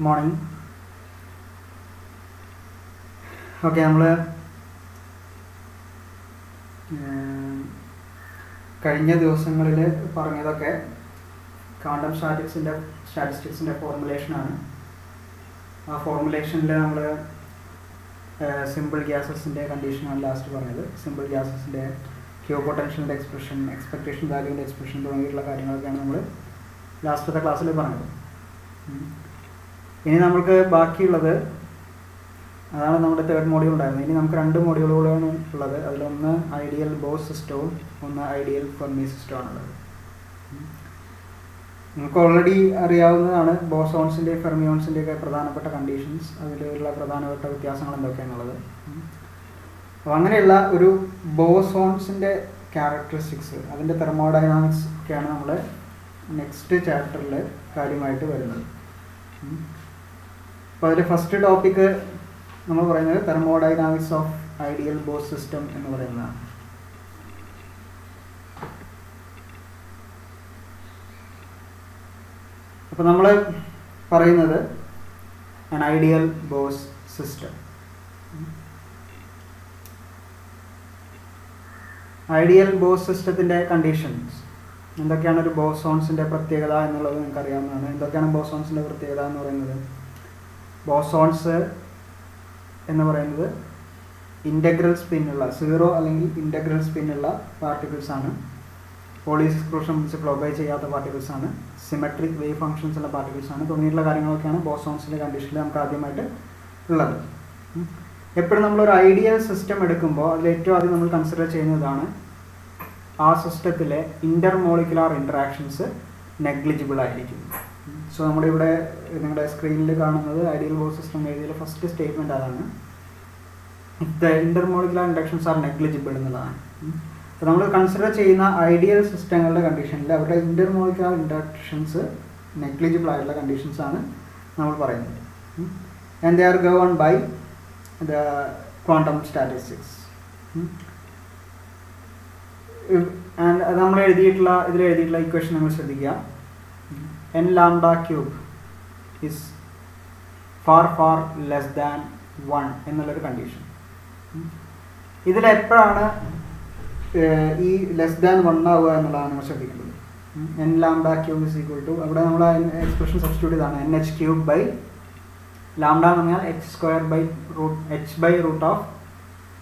Morning. Okay, നമ്മൾ കഴിഞ്ഞ ദിവസങ്ങളിൽ പറഞ്ഞതൊക്കെ ക്വാണ്ടം സ്റ്റാറ്റിസ്റ്റിക്സിൻ്റെ ഫോർമുലേഷനാണ്. ആ ഫോർമുലേഷനിൽ നമ്മൾ സിമ്പിൾ ഗ്യാസസിൻ്റെ കണ്ടീഷനാണ് ലാസ്റ്റ് പറഞ്ഞത്. സിമ്പിൾ ഗ്യാസസിൻ്റെ ക്യൂ പൊട്ടൻഷ്യലിൻ്റെ എക്സ്പ്രഷൻ, എക്സ്പെക്ടേഷൻ വാല്യൂവിൻ്റെ എക്സ്പ്രഷൻ തുടങ്ങിയിട്ടുള്ള കാര്യങ്ങളൊക്കെയാണ് നമ്മൾ ലാസ്റ്റത്തെ ക്ലാസ്സിൽ പറഞ്ഞത്. ഇനി നമുക്ക് ബാക്കിയുള്ളത് അതാണ് നമ്മുടെ തേർഡ് മോഡ്യൂൾ ഉണ്ടായിരുന്നത്. ഇനി നമുക്ക് 2 മോഡ്യൂളുകളാണ് ഉള്ളത്. അതിലൊന്ന് ഐഡിയൽ ബോസ് സിസ്റ്റവും ഒന്ന് ഐഡിയൽ ഫെർമി സിസ്റ്റമാണുള്ളത്. നമുക്ക് ഓൾറെഡി അറിയാവുന്നതാണ് ബോസോൺസിൻ്റെയും ഫെർമിയോൺസിൻ്റെയൊക്കെ പ്രധാനപ്പെട്ട കണ്ടീഷൻസ്, അതിലുള്ള പ്രധാനപ്പെട്ട വ്യത്യാസങ്ങൾ എന്തൊക്കെയാണെന്നുള്ളത്. അപ്പോൾ അങ്ങനെയുള്ള ഒരു ബോസോൺസിൻ്റെ ക്യാരക്ടറിസ്റ്റിക്സ്, അതിൻ്റെ തെർമോഡൈനാമിക്സ് ഒക്കെയാണ് നമ്മൾ നെക്സ്റ്റ് ചാപ്റ്ററിൽ കാര്യമായിട്ട് വരുന്നത്. അപ്പോൾ അതിൽ ഫസ്റ്റ് ടോപ്പിക്ക് നമ്മൾ പറയുന്നത് thermodynamics of ideal Bose system എന്ന് പറയുന്നതാണ്. അപ്പോൾ നമ്മൾ പറയുന്നത് an ideal Bose system. Ideal boss സിസ്റ്റത്തിൻ്റെ കണ്ടീഷൻസ് എന്തൊക്കെയാണ്, ഒരു ബോസോൺസിൻ്റെ പ്രത്യേകത എന്നുള്ളത് നിങ്ങൾക്ക് അറിയാവുന്നതാണ്. എന്തൊക്കെയാണ് ബോസോൺസിൻ്റെ പ്രത്യേകത എന്ന് പറയുന്നത്? ബോസോൺസ് എന്ന് പറയുന്നത് ഇൻ്റഗ്രൽ സ്പിന്നുള്ള 0 അല്ലെങ്കിൽ ഇൻ്റഗ്രൽ സ്പിന്നുള്ള പാർട്ടിക്കിൾസാണ്. പോളീസ് എക്സ്ക്ലൂഷൻ പ്രിൻസിപ്പിൾ ഒബേ ചെയ്യാത്ത പാർട്ടിക്കിൾസാണ്. സിമെട്രിക് വേവ് ഫംഗ്ഷൻസ് ഉള്ള പാർട്ടിക്കിൾസാണ്. തുടങ്ങിയിട്ടുള്ള കാര്യങ്ങളൊക്കെയാണ് ബോസോൺസിൻ്റെ കണ്ടീഷനിൽ നമുക്ക് ആദ്യമായിട്ട് ഉള്ളത്. എപ്പോഴും നമ്മളൊരു ഐഡിയൽ സിസ്റ്റം എടുക്കുമ്പോൾ അതിൽ ഏറ്റവും ആദ്യം നമ്മൾ കൺസിഡർ ചെയ്യുന്നതാണ് ആ സിസ്റ്റത്തിലെ ഇൻ്റർമോളിക്കുലാർ ഇൻട്രാക്ഷൻസ് നെഗ്ലിജിബിൾ ആയിരിക്കും. സോ നമ്മുടെ ഇവിടെ നിങ്ങളുടെ സ്ക്രീനിൽ കാണുന്നത് ഐഡിയൽ ബോസ് സിസ്റ്റം എഴുതിയ ഫസ്റ്റ് സ്റ്റേറ്റ്മെൻറ്റ് അതാണ്. The intermolecular interactions are negligible എന്നുള്ളതാണ്. അപ്പോൾ നമ്മൾ കൺസിഡർ ചെയ്യുന്ന ഐഡിയൽ സിസ്റ്റങ്ങളുടെ കണ്ടീഷനിൽ അവരുടെ ഇൻ്റർമോളിക്കുലാർ ഇൻട്രാക്ഷൻസ് നെഗ്ലിജിബിൾ ആയിട്ടുള്ള കണ്ടീഷൻസാണ് നമ്മൾ പറയുന്നത്. And they are govern by the quantum statistics. And അത് നമ്മൾ ഇതിലെഴുതിയിട്ടുള്ള ഇക്വേഷൻ നമ്മൾ ശ്രദ്ധിക്കുക. n lambda cube is far less than 1 എന്നുള്ളൊരു കണ്ടീഷൻ. ഇതിലെപ്പോഴാണ് ഈ ലെസ് ദാൻ 1 ആവുക എന്നുള്ളതാണ് നമ്മൾ ശ്രദ്ധിക്കേണ്ടത്. n lambda cube is equal to, അവിടെ നമ്മൾ എക്സ്പ്രഷൻ സബ്സ്റ്റിറ്റ്യൂട്ട് ചെയ്താണ് nh cube ബൈ ലാംഡ എന്ന് പറഞ്ഞാൽ h by root of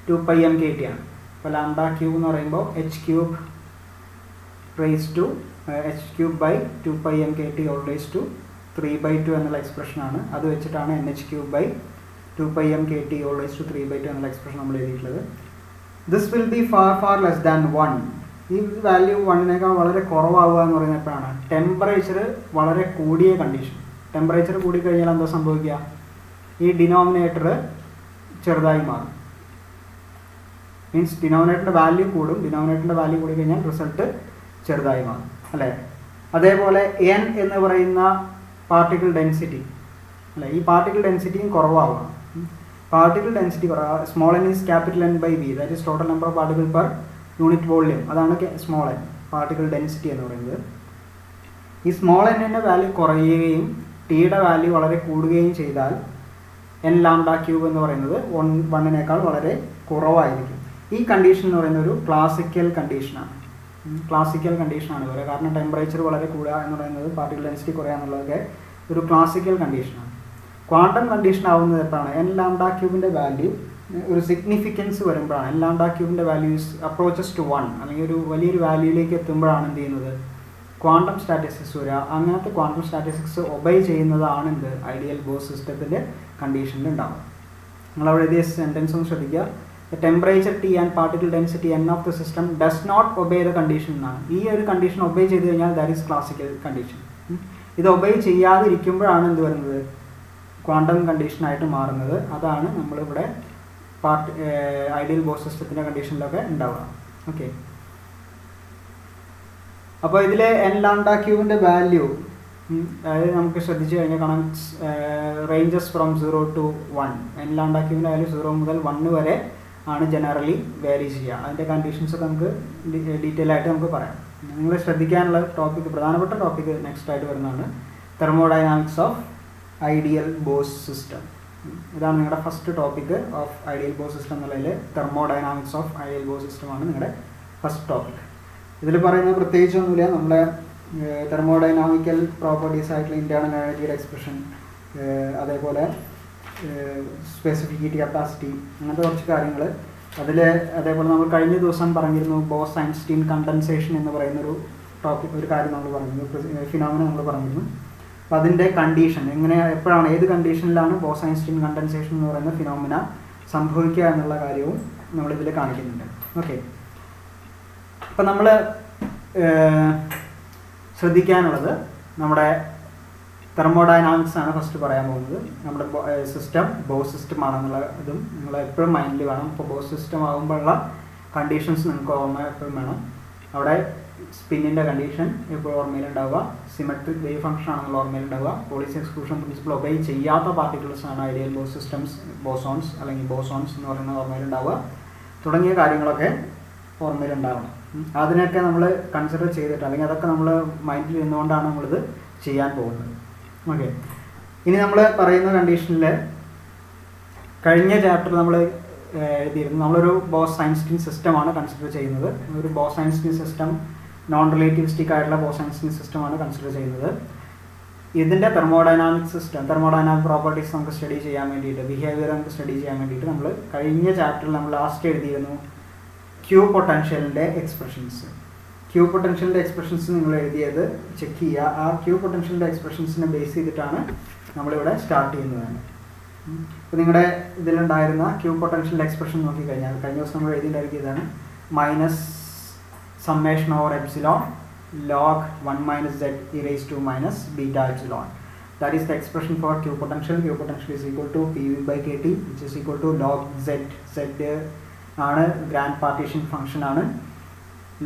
2πmkt ആണ്. അപ്പോൾ ലാംഡ ക്യൂബ് എന്ന് പറയുമ്പോൾ h cube raise to h cube by 2πmkt all raise to 3/2 എന്നുള്ള എക്സ്പ്രഷനാണ്. അത് വെച്ചിട്ടാണ് nh cube by 2πmkt all raise to 3/2 എന്നുള്ള എക്സ്പ്രഷൻ നമ്മൾ എഴുതിയിട്ടുള്ളത്. This will be far less than 1. ഈ വാല്യൂ 1നേക്കാൾ വളരെ കുറവാവുക എന്ന് പറയുന്നത് എപ്പോഴാണ്? ടെമ്പറേച്ചർ വളരെ കൂടിയ കണ്ടീഷൻ. ടെമ്പറേച്ചർ കൂടിക്കഴിഞ്ഞാൽ എന്താ സംഭവിക്കുക? ഈ ഡിനോമിനേറ്റർ ചെറുതായി മാറും. മീൻസ് ഡിനോമിനേറ്ററിൻ്റെ വാല്യൂ കൂടും. ഡിനോമിനേറ്ററിൻ്റെ വാല്യൂ കൂടി കഴിഞ്ഞാൽ റിസൾട്ട് ചെറുതായി മാറും, അല്ലേ? അതേപോലെ n എന്ന് പറയുന്ന പാർട്ടിക്കിൾ ഡെൻസിറ്റി, അല്ലേ, ഈ പാർട്ടിക്കിൾ ഡെൻസിറ്റിയും കുറവാകും. പാർട്ടിക്കിൾ ഡെൻസിറ്റി കുറവ്, small n is capital N by V, that is total number of particle per unit volume. അതാണ് സ്മോൾ n, പാർട്ടിക്കിൾ ഡെൻസിറ്റി എന്ന് പറയുന്നത്. ഈ സ്മോൾ n-ൻ്റെ വാല്യൂ കുറയുകയും ടിയുടെ വാല്യൂ വളരെ കൂടുകയും ചെയ്താൽ n ലാംഡ ക്യൂബ് എന്ന് പറയുന്നത് 1നേക്കാൾ വളരെ കുറവായിരിക്കും. ഈ കണ്ടീഷൻ എന്ന് പറയുന്ന ഒരു ക്ലാസിക്കൽ കണ്ടീഷനാണ്. ക്ലാസിക്കൽ കണ്ടീഷനാണ് വരിക. കാരണം ടെമ്പറേച്ചർ വളരെ കൂടുക എന്ന് പറയുന്നത്, പാർട്ടിക്കിൾ ഡെൻസിറ്റി കുറയുക എന്നുള്ളതൊക്കെ ഒരു ക്ലാസിക്കൽ കണ്ടീഷനാണ്. ക്വാണ്ടം കണ്ടീഷൻ ആവുന്നത് എപ്പോഴാണ്? n ലാംഡ ക്യൂബിൻ്റെ വാല്യൂ ഒരു സിഗ്നിഫിക്കൻസ് വരുമ്പോഴാണ്. n ലാംഡ ക്യൂബിൻ്റെ വാല്യൂസ് അപ്രോച്ചസ് ടു 1 അല്ലെങ്കിൽ ഒരു വലിയൊരു വാല്യൂയിലേക്ക് എത്തുമ്പോഴാണ് എന്ത് ചെയ്യുന്നത്? ക്വാണ്ടം സ്റ്റാറ്റിസ്റ്റിക്സ് വരിക. അങ്ങനത്തെ ക്വാണ്ടം സ്റ്റാറ്റിസ്റ്റിക്സ് ഒബൈ ചെയ്യുന്നതാണ് എന്ത്? ഐഡിയൽ ബോസ് സിസ്റ്റത്തിൻ്റെ കണ്ടീഷനിൽ ഉണ്ടാവും. നിങ്ങളവിടെ എഴുതിയ സെൻറ്റൻസ് ഒന്ന് ശ്രദ്ധിക്കുക. The temperature T and particle density N of the system does not obey the condition എന്നാണ്. ഈ ഒരു കണ്ടീഷൻ ഒബേ ചെയ്ത് കഴിഞ്ഞാൽ ദാറ്റ് ഈസ് ക്ലാസിക്കൽ കണ്ടീഷൻ. ഇത് ഒബേ ചെയ്യാതിരിക്കുമ്പോഴാണ് എന്ത് വരുന്നത്? ക്വാണ്ടം കണ്ടീഷനായിട്ട് മാറുന്നത്. അതാണ് നമ്മളിവിടെ ഐഡിയൽ ബോസ് സിസ്റ്റത്തിൻ്റെ കണ്ടീഷനിലൊക്കെ ഉണ്ടാവുക. ഓക്കെ, അപ്പോൾ ഇതിൽ n ലാംഡ ക്യൂബിൻ്റെ വാല്യൂ അതായത് നമുക്ക് ശ്രദ്ധിച്ചു കഴിഞ്ഞാൽ കാണാം, ranges from 0 to 1. n lambda ക്യൂബിൻ്റെ വാല്യൂ 0 മുതൽ 1 വരെ ആണ് ജനറലി വാരി ചെയ്യുക. അതിൻ്റെ കണ്ടീഷൻസൊക്കെ നമുക്ക് ഡീറ്റെയിൽ ആയിട്ട് നമുക്ക് പറയാം. നിങ്ങൾ ശ്രദ്ധിക്കാനുള്ള ടോപ്പിക്, പ്രധാനപ്പെട്ട ടോപ്പിക് നെക്സ്റ്റ് ആയിട്ട് വരുന്നതാണ് thermodynamics of ideal Bose system. ഇതാണ് നിങ്ങളുടെ first topic of ideal Bose system എന്നുള്ളതിൽ തെർമോഡൈനാമിക്സ് ഓഫ് ഐഡിയൽ ബോസ് സിസ്റ്റമാണ് നിങ്ങളുടെ ഫസ്റ്റ് ടോപ്പിക്. ഇതിൽ പറയുന്നത് പ്രത്യേകിച്ചൊന്നുമില്ല, നമ്മളെ തെർമോഡൈനാമിക്കൽ പ്രോപ്പർട്ടീസ് ആയിട്ടുള്ള ഇൻറ്റേർണൽ എനർജിയുടെ എക്സ്പ്രഷൻ, അതേപോലെ സ്പെസിഫിക്കിറ്റി, കപ്പാസിറ്റി, അങ്ങനത്തെ കുറച്ച് കാര്യങ്ങൾ. അതേപോലെ നമ്മൾ കഴിഞ്ഞ ദിവസം പറഞ്ഞിരുന്നു ബോസ്-ഐൻസ്റ്റീൻ കണ്ടൻസേഷൻ എന്ന് പറയുന്നൊരു ഒരു കാര്യം നമ്മൾ പറഞ്ഞിരുന്നു, ഫിനോമിന നമ്മൾ പറഞ്ഞിരുന്നു. അപ്പോൾ അതിൻ്റെ കണ്ടീഷൻ എപ്പോഴാണ്, ഏത് കണ്ടീഷനിലാണ് ബോസ്-ഐൻസ്റ്റീൻ കണ്ടൻസേഷൻ എന്ന് പറയുന്ന ഫിനോമിന സംഭവിക്കുക എന്നുള്ള കാര്യവും നമ്മളിതിൽ കാണിക്കുന്നുണ്ട്. ഓക്കെ, അപ്പം നമ്മൾ ശ്രദ്ധിക്കാനുള്ളത് നമ്മുടെ തെർമോഡൈനാമിക്സ് ആണ് ഫസ്റ്റ് പറയാൻ പോകുന്നത്. നമ്മുടെ സിസ്റ്റം ബോസ് സിസ്റ്റം ആണെന്നുള്ള ഇതും നിങ്ങൾ എപ്പോഴും മൈൻഡിൽ വേണം. ഇപ്പോൾ ബോസ് സിസ്റ്റം ആകുമ്പോഴുള്ള കണ്ടീഷൻസ് നിങ്ങൾക്ക് ഓർമ്മ എപ്പോഴും വേണം. അവിടെ സ്പിന്നിൻ്റെ കണ്ടീഷൻ എപ്പോഴും ഓർമ്മയിലുണ്ടാവുക, സിമെട്രിക് വേവ് ഫംഗ്ഷൻ ആണെന്നുള്ള ഓർമ്മയിലുണ്ടാവുക, പോളിസ് എക്സ്ക്ലൂഷൻ പ്രിൻസിപ്പിൾ ഒബേ ചെയ്യാത്ത പാർട്ടിക്കിൾസ് ആണ് ഐഡിയൽ ബോസ് സിസ്റ്റംസ്, ബോസോൺസ് അല്ലെങ്കിൽ ബോസോൺസ് എന്ന് പറയുന്നത് ഓർമ്മയിലുണ്ടാവുക, തുടങ്ങിയ കാര്യങ്ങളൊക്കെ ഓർമ്മയിലുണ്ടാവണം. അതിനൊക്കെ നമ്മൾ കൺസിഡർ ചെയ്തിട്ട്, അല്ലെങ്കിൽ അതൊക്കെ നമ്മൾ മൈൻഡിൽ ഇരുന്നുകൊണ്ടാണ് നമ്മളിത് ചെയ്യാൻ പോകുന്നത്. ഓക്കെ, ഇനി നമ്മൾ പറയുന്ന കണ്ടീഷനിൽ കഴിഞ്ഞ ചാപ്റ്റർ നമ്മൾ എഴുതിയിരുന്നു, നമ്മളൊരു ബോസ്-ഐൻസ്റ്റീൻ സിസ്റ്റമാണ് കൺസിഡർ ചെയ്യുന്നത്. ഒരു ബോസ്-ഐൻസ്റ്റീൻ സിസ്റ്റം നോൺ റിലേറ്റിവിസ്റ്റിക് ആയിട്ടുള്ള ബോസ്-ഐൻസ്റ്റീൻ സിസ്റ്റമാണ് കൺസിഡർ ചെയ്യുന്നത്. ഇതിൻ്റെ തെർമോഡൈനാമിക് പ്രോപ്പർട്ടീസ് നമുക്ക് സ്റ്റഡി ചെയ്യാൻ വേണ്ടിയിട്ട്, ബിഹേവിയർ നമുക്ക് സ്റ്റഡി ചെയ്യാൻ വേണ്ടിയിട്ട് നമ്മൾ കഴിഞ്ഞ ചാപ്റ്ററിൽ നമ്മൾ ലാസ്റ്റ് എഴുതിയിരുന്നു ക്യൂ പൊട്ടൻഷ്യലിൻ്റെ എക്സ്പ്രഷൻസ്. ക്യൂ പൊട്ടൻഷ്യലിൻ്റെ എക്സ്പ്രഷൻസ് നിങ്ങൾ എഴുതിയത് ചെക്ക് ചെയ്യുക. ആ ക്യൂ പൊട്ടൻഷ്യലിൻ്റെ എക്സ്പ്രഷൻസിനെ ബേസ് ചെയ്തിട്ടാണ് നമ്മളിവിടെ സ്റ്റാർട്ട് ചെയ്യുന്നത് തന്നെ. അപ്പോൾ നിങ്ങളുടെ ഇതിലുണ്ടായിരുന്ന ക്യൂ പൊട്ടൻഷ്യലിൻ്റെ എക്സ്പ്രഷൻ നോക്കിക്കഴിഞ്ഞാൽ കഴിഞ്ഞ ദിവസം നമ്മൾ എഴുതിയിട്ടുണ്ടാക്കിയതാണ് minus summation over epsilon log 1 - z e raised to minus beta epsilon. That is the expression for Q potential. Q potential is equal to PV/kT, which is equal to log z. Z ആണ് grand partition function ആണ്.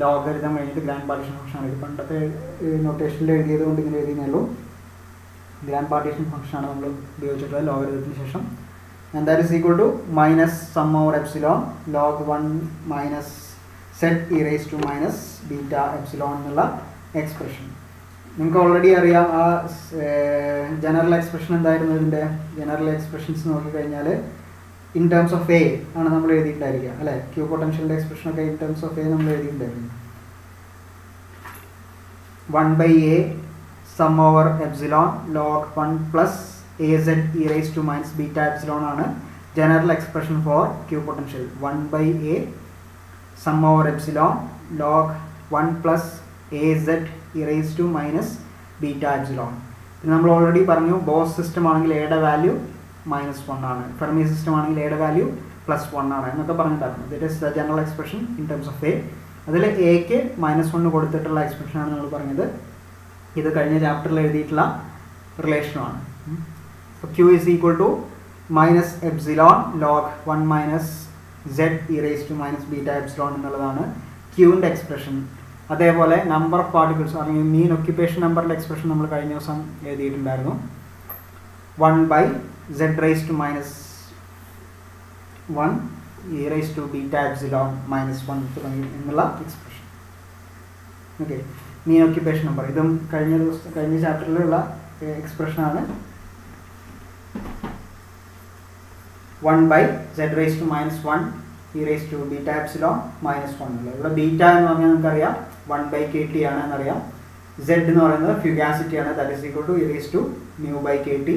Logarithm കഴിഞ്ഞിട്ട് grand partition function ആണ്. ഇത് പണ്ടത്തെ നൊട്ടേഷനിൽ എഴുതിയത് കൊണ്ട് ഇങ്ങനെ എഴുതിയുള്ളൂ. Grand partition function ആണ് നമ്മൾ ഉപയോഗിച്ചിട്ടുള്ളത് ലോഗരിതത്തിന് ശേഷം. And that is equal to minus sum over epsilon log 1 - z e raised to minus beta epsilon എന്നുള്ള എക്സ്പ്രഷൻ. നിങ്ങൾക്ക് ഓൾറെഡി അറിയാം ആ ജനറൽ എക്സ്പ്രഷൻ എന്തായിരുന്നു. ഇതിൻ്റെ ജനറൽ എക്സ്പ്രഷൻസ് നോക്കിക്കഴിഞ്ഞാൽ ഇൻ ടേംസ് ഓഫ് എ ആണ് നമ്മൾ എഴുതിയിട്ടുണ്ടായിരിക്കുക, അല്ലേ? ക്യൂ പൊട്ടൻഷ്യലിൻ്റെ എക്സ്പ്രഷനൊക്കെ ഇൻ ടേംസ് ഓഫ് എ നമ്മൾ എഴുതിയിട്ടുണ്ടായിരുന്നു. 1/a sum over epsilon log 1 + az e raised to minus beta epsilon ആണ് general expression for Q potential. 1/a sum over epsilon log 1 + az e raised to minus beta epsilon. ഇത് നമ്മൾ already പറഞ്ഞു, boss system ആണെങ്കിൽ എയുടെ value -1 ആണ്, Fermi system ആണെങ്കിൽ എയുടെ value +1 ആണ് എന്നൊക്കെ പറഞ്ഞിട്ടുണ്ടായിരുന്നു. This is the general expression in terms of a. അതിൽ എക്ക് -1 കൊടുത്തിട്ടുള്ള എക്സ്പ്രഷനാണ് നമ്മൾ പറഞ്ഞത്. ഇത് കഴിഞ്ഞ ചാപ്റ്ററിൽ എഴുതിയിട്ടുള്ള റിലേഷനുമാണ്. അപ്പോൾ Q is equal to minus epsilon log 1 - z e raised to minus beta epsilon എന്നുള്ളതാണ് ക്യൂവിൻ്റെ എക്സ്പ്രഷൻ. അതേപോലെ നമ്പർ ഓഫ് പാർട്ടിക്കിൾസ് അല്ലെങ്കിൽ മീൻ ഒക്യുപ്പേഷൻ നമ്പറിൻ്റെ എക്സ്പ്രഷൻ നമ്മൾ കഴിഞ്ഞ ദിവസം എഴുതിയിട്ടുണ്ടായിരുന്നു. 1/z raised to -1 e raised to beta epsilon -1 തുടങ്ങി എന്നുള്ള എക്സ്പ്രഷൻ. ഓക്കെ, മീൻ ഒക്യുപ്പേഷൻ നമ്പർ ഇതും കഴിഞ്ഞ ചാപ്റ്ററിലുള്ള എക്സ്പ്രഷനാണ്. 1/z raised to -1 e raised to beta epsilon -1 എന്നുള്ളത്. ഇവിടെ ബീറ്റ എന്ന് പറഞ്ഞാൽ നമുക്കറിയാം 1/kT ആണ് എന്നറിയാം. z എന്ന് പറയുന്നത് ഫ്യൂഗാസിറ്റി ആണ്, that is equal to e raised to μ/kT.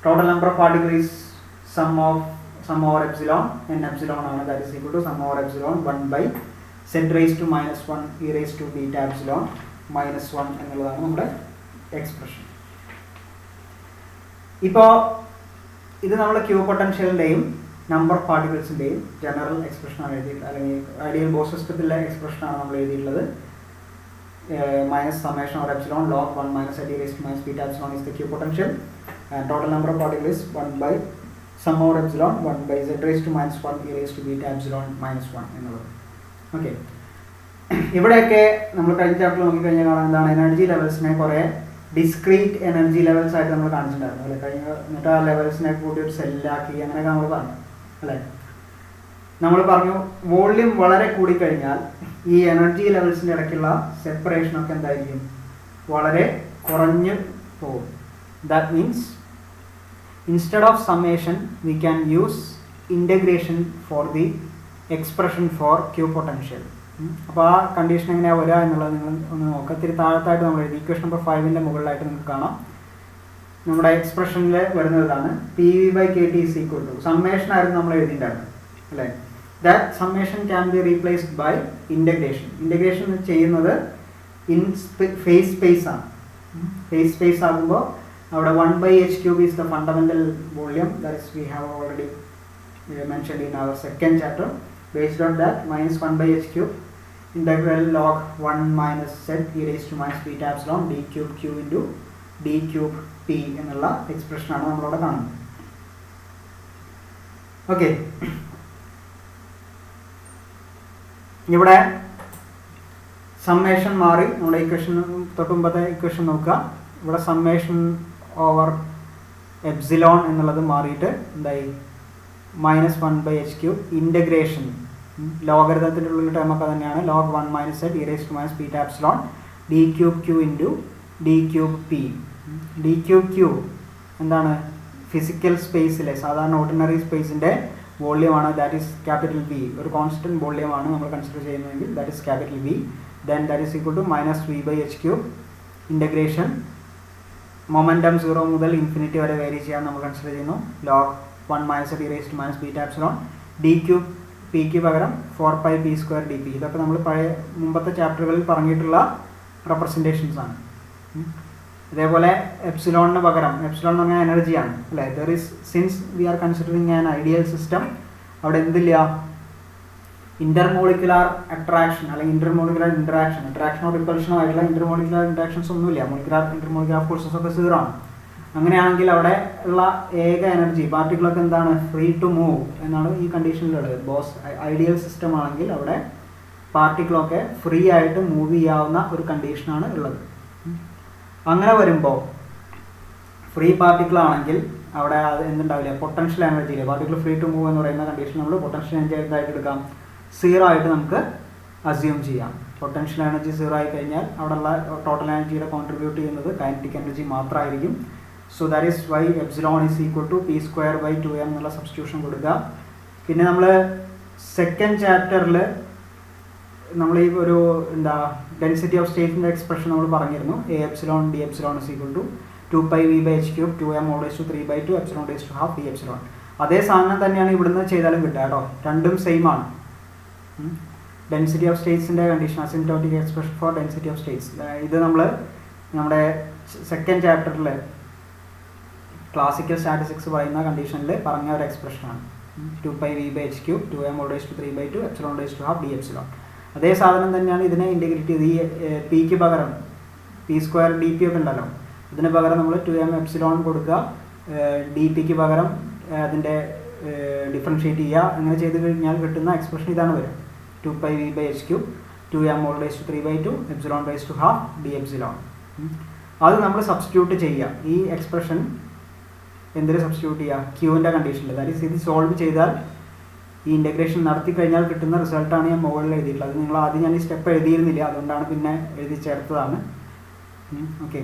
Total number of particle is sum over epsilon n epsilon ആണ്, that is equal to sum over epsilon 1/z raised to -1 e raised to beta epsilon -1 എന്നുള്ളതാണ് നമ്മുടെ expression. ഇപ്പോൾ ഇത് നമ്മൾ Q പൊട്ടൻഷ്യലിൻ്റെയും number of പാർട്ടിക്കിൾസിൻ്റെയും general എക്സ്പ്രഷനാണ് എഴുതിയിട്ടുള്ളത്, അല്ലെങ്കിൽ ideal boss സിസ്റ്റത്തിലെ എക്സ്പ്രഷനാണ് നമ്മൾ എഴുതിയിട്ടുള്ളത്. Minus summation or epsilon log 1 - z e raised to minus beta epsilon is the Q potential, and total number of particles is 1/sum over epsilon 1/z raised to -1 e raised to beta epsilon -1 എന്നുള്ളത്. Okay, ഇവിടെയൊക്കെ നമ്മൾ കഴിഞ്ഞ ചാപ്റ്ററിൽ നോക്കിക്കഴിഞ്ഞാൽ കാണാൻ എന്താണ്, energy ലെവൽസിനെ കുറേ discrete energy levels ആയിട്ട് നമ്മൾ കാണിച്ചിട്ടുണ്ടായിരുന്നു, അല്ലെ? എന്നിട്ട് ആ ലെവൽസിനെ കൂട്ടി ഒരു സെല്ലാക്കി അങ്ങനെയൊക്കെ നമ്മൾ പറഞ്ഞു, അല്ലേ? നമ്മൾ പറഞ്ഞു വോള്യൂം വളരെ കൂടിക്കഴിഞ്ഞാൽ ഈ എനർജി ലെവൽസിൻ്റെ ഇടയ്ക്കുള്ള സെപ്പറേഷനൊക്കെ എന്തായിരിക്കും, വളരെ കുറഞ്ഞ് പോകും. That means instead of summation we can use integration for the expression for Q potential. അപ്പോൾ ആ കണ്ടീഷൻ എങ്ങനെയാണ് വരിക എന്നുള്ളത് നിങ്ങൾ ഒന്ന് നോക്കുക. ഇത്തിരി താഴത്തായിട്ട് നമ്മൾ എഴുതി ഇക്വേഷൻ നമ്പർ 5ൻ്റെ മുകളിലായിട്ട് നിങ്ങൾക്ക് കാണാം. നമ്മുടെ എക്സ്പ്രഷനിൽ വരുന്നതാണ് P V by K T is equal to summation ആയിരുന്നു നമ്മൾ എഴുതിയിട്ടുണ്ടായിരുന്നത് അല്ലേ. That summation can be replaced by integration. Integration ചെയ്യുന്നത് ഇൻ ഫേസ് സ്പേസ് ആണ്. ഫേസ് സ്പേസ് ആകുമ്പോൾ അവിടെ 1/h³ is the fundamental volume that is we have already mentioned in our second chapter. Based on that, minus 1/h³ integral log 1 minus z e raised to minus beta epsilon d cube q into d cube p എന്നുള്ള എക്സ്പ്രഷനാണ് നമ്മളിവിടെ കാണുന്നത്. Okay, ഇവിടെ summation മാറി. നമ്മുടെ equation തൊട്ട് മുമ്പത്തെ equation നോക്കുക. ഇവിടെ സമ്മേഷൻ ഓവർ എപ്സിലോൺ എന്നുള്ളത് മാറിയിട്ട് എന്തായി -1/h³ ഇൻ്റഗ്രേഷൻ ലോഗരിതത്തിൻ്റെ ഉള്ളിൽ ടേമൊക്കെ തന്നെയാണ്. log 1 minus z e raised to minus beta epsilon d cube q into d cube p. d cube q എന്താണ്? ഫിസിക്കൽ സ്പേസിലെ സാധാരണ ഓർഡിനറി സ്പേസിൻ്റെ വോള്യമാണ്. That is capital V. ഒരു കോൺസ്റ്റൻറ്റ് വോള്യമാണ് നമ്മൾ കൺസിഡർ ചെയ്യുന്നതെങ്കിൽ that is capital V. Then that is equal to -v/h³ integration momentum 0 മുതൽ ഇൻഫിനിറ്റി വരെ വേരി ചെയ്യാൻ നമ്മൾ കൺസിഡർ ചെയ്യുന്നു. log 1 minus z e raised to minus beta epsilon d cube പിക്ക് പകരം 4πp² dp. ഇതൊക്കെ നമ്മൾ പഴയ മുമ്പത്തെ ചാപ്റ്ററുകളിൽ പറഞ്ഞിട്ടുള്ള റെപ്രസെൻറ്റേഷൻസ് ആണ്. അതേപോലെ എപ്സിലോണിന് പകരം എപ്സിലോൺ എന്ന് പറഞ്ഞാൽ എനർജിയാണ് അല്ലേ. There is since we R considering an ideal system, അവിടെ എന്തില്ല? ഇന്റർമോളിക്കുലാർ അട്രാക്ഷൻ അല്ലെങ്കിൽ ഇന്റർമോളിക്കുലാർ അട്രാക്ഷനോ റിപ്പൽഷനോ ആയിട്ടുള്ള ഇന്റർമോളിക്കുലാർ ഇൻട്രാക്ഷൻസ് ഒന്നുമില്ല. ഇന്റർമോളിക്കുലാർ ഫോഴ്സസ് ഒക്കെ 0 ആണ്. അങ്ങനെയാണെങ്കിൽ അവിടെ ഉള്ള ഏക എനർജി പാർട്ടിക്കിളൊക്കെ എന്താണ്? ഫ്രീ ടു മൂവ് എന്നാണ് ഈ കണ്ടീഷനിലുള്ളത്. ബോസ് ഐഡിയൽ സിസ്റ്റം ആണെങ്കിൽ അവിടെ പാർട്ടിക്കിളൊക്കെ ഫ്രീ ആയിട്ട് മൂവ് ചെയ്യാവുന്ന ഒരു കണ്ടീഷനാണ് ഉള്ളത്. അങ്ങനെ വരുമ്പോൾ ഫ്രീ പാർട്ടിക്കിൾ ആണെങ്കിൽ അവിടെ അത് എന്തുണ്ടാവില്ല? പൊട്ടൻഷ്യൽ എനർജിയിൽ പാർട്ടിക്കിൾ ഫ്രീ ടു മൂവ് എന്ന് പറയുന്ന കണ്ടീഷൻ നമ്മൾ പൊട്ടൻഷ്യൽ എനർജി ആയിട്ട് എടുക്കാം. 0 ആയിട്ട് നമുക്ക് അസ്യൂം ചെയ്യാം. പൊട്ടൻഷ്യൽ എനർജി 0 ആയി കഴിഞ്ഞാൽ അവിടെയുള്ള ടോട്ടൽ എനർജിയുടെ കോൺട്രിബ്യൂട്ട് ചെയ്യുന്നത് കൈനറ്റിക് എനർജി മാത്രമായിരിക്കും. So that is why epsilon is equal to p²/2m എന്നുള്ള സബ്സ്റ്റിറ്റ്യൂഷൻ കൊടുക്കുക. പിന്നെ നമ്മൾ സെക്കൻഡ് ചാപ്റ്ററിൽ നമ്മൾ ഈ ഒരു ഡെൻസിറ്റി ഓഫ് സ്റ്റേറ്റിൻ്റെ എക്സ്പ്രഷൻ നമ്മൾ പറഞ്ഞിരുന്നു. a epsilon d epsilon is equal to 2πv/h³, 2m all raised to 3/2 epsilon raised to half d epsilon. അതേ സാധനം തന്നെയാണ് ഇവിടുന്ന് ചെയ്താലും കിട്ടുക കേട്ടോ. രണ്ടും സെയിം ആണ്. ഡെൻസിറ്റി ഓഫ് സ്റ്റേറ്റ്സിൻ്റെ condition asymptotic expression for density of states. ഇത് നമ്മൾ നമ്മുടെ സെക്കൻഡ് ചാപ്റ്ററിൽ ക്ലാസിക്കൽ സ്റ്റാറ്റിസ്റ്റിക്സ് പറയുന്ന കണ്ടീഷനിൽ പറഞ്ഞ ഒരു എക്സ്പ്രഷനാണ്. 2πv/h³, 2m all raised to 3/2 epsilon raised to half d epsilon. അതേ സാധനം തന്നെയാണ് ഇതിനെ ഇൻറ്റഗ്രേറ്റ് ചെയ്ത് ഈ പിക്ക് പകരം p² dp ഒക്കെ ഉണ്ടല്ലോ, ഇതിന് പകരം നമ്മൾ 2m എപ്സിലോൺ കൊടുക്കുക, ഡി പിക്ക് പകരം അതിൻ്റെ ഡിഫറൻഷ്യേറ്റ് ചെയ്യുക. അങ്ങനെ ചെയ്ത് കഴിഞ്ഞാൽ കിട്ടുന്ന എക്സ്പ്രഷൻ ഇതാണ് വരിക. 2πv/h³, 2m all raised to 3/2 epsilon raised to half d epsilon. അത് നമ്മൾ സബ്സ്റ്റിറ്റ്യൂട്ട് ചെയ്യുക. ഈ എക്സ്പ്രഷൻ എന്തിന് സബ്സ്റ്റിറ്റ്യൂട്ട് ചെയ്യുക? ക്യൂവിൻ്റെ കണ്ടീഷനിൽ. ദാറ്റ് ഈസ് ഇത് സോൾവ് ചെയ്താൽ ഈ ഇൻ്റഗ്രേഷൻ നടത്തി കഴിഞ്ഞാൽ കിട്ടുന്ന റിസൾട്ടാണ് ഞാൻ മുകളിൽ എഴുതിയിട്ടുള്ളത്. അത് നിങ്ങൾ ആദ്യം ഞാൻ ഈ സ്റ്റെപ്പ് എഴുതിയിരുന്നില്ല, അതുകൊണ്ടാണ് പിന്നെ എഴുതി ചേർത്തതാണ്. ഓക്കെ,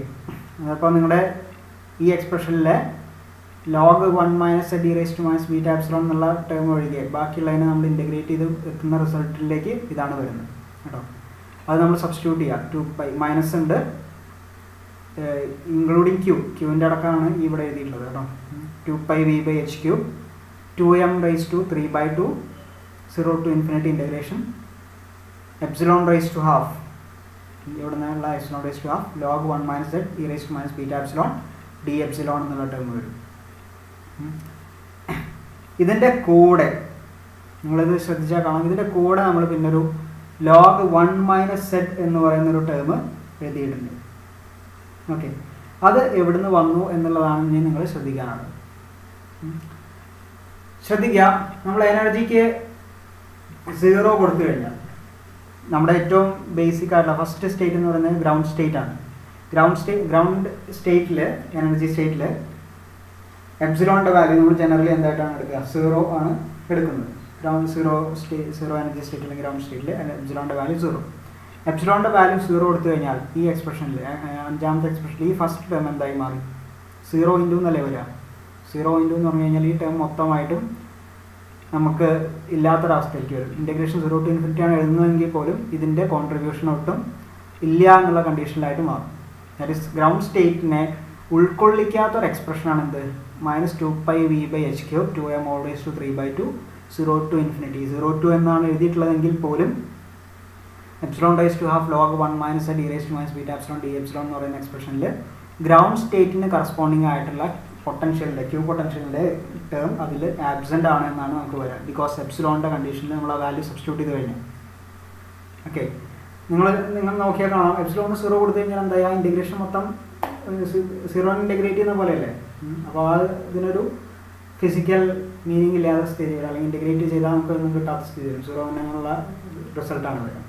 അപ്പോൾ നിങ്ങളുടെ ഈ എക്സ്പ്രഷനിലെ log 1 minus z e raised to minus beta epsilon എന്നുള്ള ടേം ഒഴികെ ബാക്കിയുള്ളതിനെ നമ്മൾ ഇൻ്റഗ്രേറ്റ് ചെയ്ത് എത്തുന്ന റിസൾട്ടിലേക്ക് ഇതാണ് വരുന്നത് കേട്ടോ. അത് നമ്മൾ സബ്സ്റ്റിറ്റ്യൂട്ട് ചെയ്യുക. 2π മൈനസ് ഉണ്ട് ഇൻക്ലൂഡിങ് ക്യൂവിൻ്റെ അടക്കമാണ് ഇവിടെ എഴുതിയിട്ടുള്ളത് കേട്ടോ. 2πv/h³, 2m raised to 3/2 0 to infinity integration epsilon raised to half ഇവിടെ നിന്നുള്ള epsilon raised to half log 1 minus z e raised to minus beta epsilon d epsilon എന്നുള്ള ടേം വരും. ഇതിൻ്റെ കൂടെ നിങ്ങളിത് ശ്രദ്ധിച്ചാൽ കാണാം, ഇതിൻ്റെ കൂടെ നമ്മൾ പിന്നൊരു log 1 minus z എന്ന് പറയുന്നൊരു ടേം എഴുതിയിട്ടുണ്ട്. ഓക്കെ, അത് എവിടുന്ന് വന്നു എന്നുള്ളതാണ് ഇനി നിങ്ങൾ ശ്രദ്ധിക്കാനുള്ളത്. ശ്രദ്ധിക്കുക, നമ്മൾ എനർജിക്ക് 0 കൊടുത്തു കഴിഞ്ഞാൽ നമ്മുടെ ഏറ്റവും ബേസിക് ആയിട്ടുള്ള ഫസ്റ്റ് സ്റ്റേറ്റ് എന്ന് പറയുന്നത് ഗ്രൗണ്ട് സ്റ്റേറ്റ് ആണ്. ഗ്രൗണ്ട് സ്റ്റേറ്റിൽ എനർജി സ്റ്റേറ്റിൽ എപ്സിലോണിൻ്റെ വാല്യൂ നമ്മൾ ജനറലി എന്തായിട്ടാണ് എടുക്കുക? 0 ആണ് എടുക്കുന്നത്. സീറോ എനർജി സ്റ്റേറ്റ് അല്ലെങ്കിൽ ഗ്രൗണ്ട് സ്റ്റേറ്റിൽ എപ്സിലോണിൻ്റെ വാല്യൂ 0. എപ്സിലോണിൻ്റെ വാല്യൂ 0 കൊടുത്തു കഴിഞ്ഞാൽ ഈ എക്സ്പ്രഷനിൽ അഞ്ചാമത്തെ എക്സ്പ്രഷനിൽ ഈ ഫസ്റ്റ് ടേം എന്തായി മാറി? 0 ഇൻറ്റു എന്നല്ലേ വരിക. 0 ഇൻറ്റു എന്ന് പറഞ്ഞു കഴിഞ്ഞാൽ ഈ ടേം മൊത്തമായിട്ടും നമുക്ക് ഇല്ലാത്തൊരവസ്ഥയിലേക്ക് വരും. ഇൻ്റഗ്രേഷൻ 0 to ∞ ആണ് എഴുതുന്നതെങ്കിൽ പോലും ഇതിൻ്റെ കോൺട്രിബ്യൂഷൻ ഒട്ടും ഇല്ല എന്നുള്ള കണ്ടീഷനിലായിട്ട് മാറും. ദാറ്റ് ഈസ് ഗ്രൗണ്ട് സ്റ്റേറ്റിനെ ഉൾക്കൊള്ളിക്കാത്തൊരു എക്സ്പ്രഷനാണ് എന്ത്, -2πv/h³ 2m always to 3/2 0 to ∞. 0 to എന്നാണ് എഴുതിയിട്ടുള്ളതെങ്കിൽ പോലും epsilon⁻½ log 1 - z e⁻ β epsilon d epsilon എന്ന് പറയുന്ന എക്സ്പ്രഷനിൽ ഗ്രൗണ്ട് സ്റ്റേറ്റിന് കറസ്പോണ്ടിങ് ആയിട്ടുള്ള പൊട്ടൻഷ്യലിൻ്റെ ക്യൂ പൊട്ടൻഷ്യലിൻ്റെ ടേം അതിൽ ആബ്സെൻ്റ് ആണ് എന്നാണ് നമുക്ക് വരിക. ബിക്കോസ് എപ്സിലോണിൻ്റെ കണ്ടീഷനിൽ നമ്മൾ ആ വാല്യൂ സബ്സ്റ്റിറ്റ്യൂട്ട് ചെയ്ത് കഴിഞ്ഞു. ഓക്കെ, നിങ്ങൾ നോക്കിയാൽ കാണാം എപ്സിലോൺ 0 കൊടുത്തു കഴിഞ്ഞാൽ എന്താ, ഇൻറ്റഗ്രേഷൻ മൊത്തം 0 ഇൻറ്റഗ്രേറ്റ് ചെയ്യുന്ന പോലെയല്ലേ. അപ്പോൾ ആ ഇതിനൊരു ഫിസിക്കൽ മീനിങ് ഇല്ലാത്ത സ്ഥിതി വരും, അല്ലെങ്കിൽ ഇൻറ്റഗ്രേറ്റ് ചെയ്താൽ നമുക്കൊന്നും കിട്ടാത്ത സ്ഥിതി വരും. 0 അങ്ങനെയുള്ള റിസൾട്ടാണ് വരിക.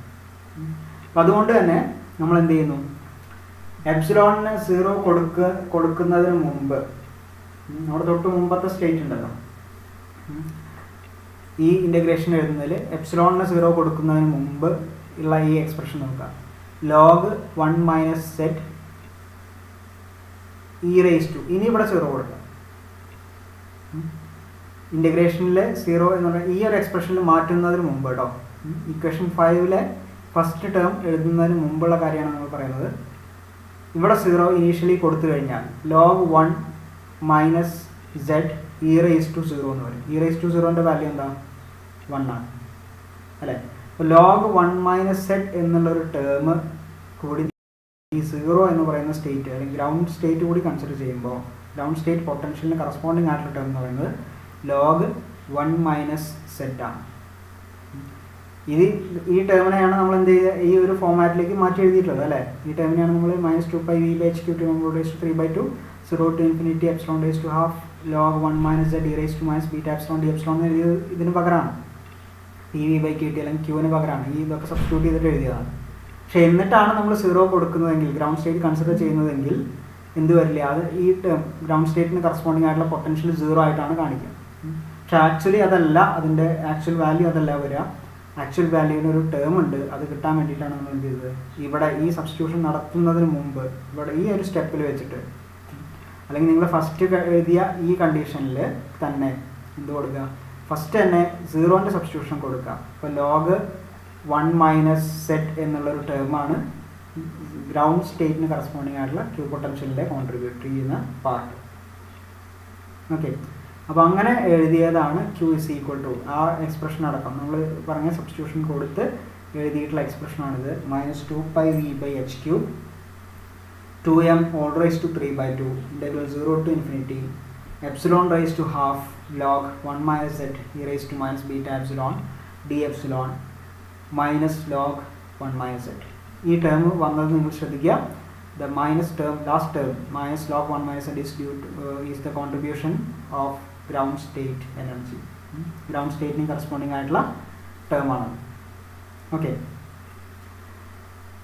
അപ്പം അതുകൊണ്ട് തന്നെ നമ്മൾ എന്ത് ചെയ്യുന്നു, എപ്സിലോണിന് 0 കൊടുക്കുന്നതിന് മുമ്പ് നമ്മുടെ തൊട്ട് മുമ്പത്തെ സ്റ്റേറ്റ് ഉണ്ടല്ലോ, ഈ ഇൻ്റഗ്രേഷൻ എഴുതുന്നതിൽ എപ്സിലോണിന് 0 കൊടുക്കുന്നതിന് മുമ്പ് ഉള്ള ഈ എക്സ്പ്രഷൻ നോക്കാം. log 1 - z e⁻², ഇനി ഇവിടെ 0 കൊടുക്കാം. ഇൻ്റഗ്രേഷനിൽ 0 എന്ന് പറഞ്ഞാൽ ഈ ഒരു എക്സ്പ്രഷനിൽ മാറ്റുന്നതിന് മുമ്പ് കേട്ടോ, ഇക്വേഷൻ 5 ഫസ്റ്റ് ടേം എഴുതുന്നതിന് മുമ്പുള്ള കാര്യമാണ് നമ്മൾ പറയുന്നത്. ഇവിടെ 0 ഇനീഷ്യലി കൊടുത്തു കഴിഞ്ഞാൽ log 1 - z e⁻² എന്ന് പറയും. e⁻²ൻ്റെ വാല്യൂ എന്താ, 1 ആണ് അല്ലേ. അപ്പോൾ log 1 - z എന്നുള്ളൊരു ടേം കൂടി ഈ 0 എന്ന് പറയുന്ന സ്റ്റേറ്റ് അല്ലെങ്കിൽ ഗ്രൗണ്ട് സ്റ്റേറ്റ് കൂടി കൺസിഡർ ചെയ്യുമ്പോൾ ഗ്രൗണ്ട് സ്റ്റേറ്റ് പൊട്ടൻഷ്യലിന് കറസ്പോണ്ടിങ് ആയിട്ടുള്ള ടേം എന്ന് പറയുന്നത് log 1 - z ആണ്. ഈ ടേമിനെയാണ് നമ്മൾ എന്ത് ചെയ്യുക, ഈ ഒരു ഫോമാറ്റിലേക്ക് മാറ്റി എഴുതിയിട്ടുള്ളത് അല്ലേ. ഈ ടേമിനെയാണ് നമ്മൾ -2πv/h³ 3/2 0 to ∞ epsilon⁻½ log 1 - z e⁻ β epsilon d epsilon എന്ന് എഴുതിയത് ഇതിന് പകരമാണ്. pv/kt അല്ലെങ്കിൽ ക്യൂവിന് പകരമാണ് ഈ ഇതൊക്കെ സബ്സ്റ്റിറ്റ്യൂട്ട് ചെയ്തിട്ട് എഴുതിയതാണ്. പക്ഷേ എന്നിട്ടാണ് നമ്മൾ 0 കൊടുക്കുന്നതെങ്കിൽ, ഗ്രൗണ്ട് സ്റ്റേറ്റ് കൺസിഡർ ചെയ്യുന്നതെങ്കിൽ എന്ത് വരില്ല, അത് ഈ ടേം ഗ്രൗണ്ട് സ്റ്റേറ്റിന് കറസ്പോണ്ടിങ് ആയിട്ടുള്ള പൊട്ടൻഷ്യൽ 0 ആയിട്ടാണ് കാണിക്കുക. പക്ഷെ ആക്ച്വലി അതല്ല, അതിൻ്റെ ആക്ച്വൽ വാല്യൂ അതല്ല വരിക. ആക്ച്വൽ വാല്യൂവിന് ഒരു ടേം ഉണ്ട്, അത് കിട്ടാൻ വേണ്ടിയിട്ടാണ് നമ്മൾ എന്ത് ചെയ്തത്, ഇവിടെ ഈ സബ്സ്റ്റിറ്റ്യൂഷൻ നടത്തുന്നതിന് മുമ്പ് ഇവിടെ ഈ ഒരു സ്റ്റെപ്പിൽ വെച്ചിട്ട്, അല്ലെങ്കിൽ നിങ്ങൾ ഫസ്റ്റ് എഴുതിയ ഈ കണ്ടീഷനിൽ തന്നെ എന്ത് കൊടുക്കുക, ഫസ്റ്റ് തന്നെ 0ൻ്റെ സബ്സ്റ്റിറ്റ്യൂഷൻ കൊടുക്കുക. അപ്പോൾ log 1 - z എന്നുള്ളൊരു ടേമാണ് ഗ്രൗണ്ട് സ്റ്റേറ്റിന് കറസ്പോണ്ടിങ് ആയിട്ടുള്ള ക്യൂ പൊട്ടൻഷ്യലിൻ്റെ കോൺട്രിബ്യൂട്ട് ചെയ്യുന്ന പാർട്ട്. ഓക്കെ, അപ്പോൾ അങ്ങനെ എഴുതിയതാണ് q = ആ എക്സ്പ്രഷൻ അടക്കം നമ്മൾ പറഞ്ഞ സബ്സ്റ്റിറ്റ്യൂഷൻ കൊടുത്ത് എഴുതിയിട്ടുള്ള എക്സ്പ്രഷനാണിത്. -2πv/h³ 2m all raised to 3/2 integral 0 to ∞ epsilon⁻½ log 1 - z e⁻ β epsilon d epsilon minus log 1 - z. ഈ ടേം വന്നത് നിങ്ങൾ ശ്രദ്ധിക്കുക. The minus term, last term, minus log 1 - z is the contribution of ground state energy. Ground state ni corresponding ആയിട്ടുള്ള term ആണ്. Okay,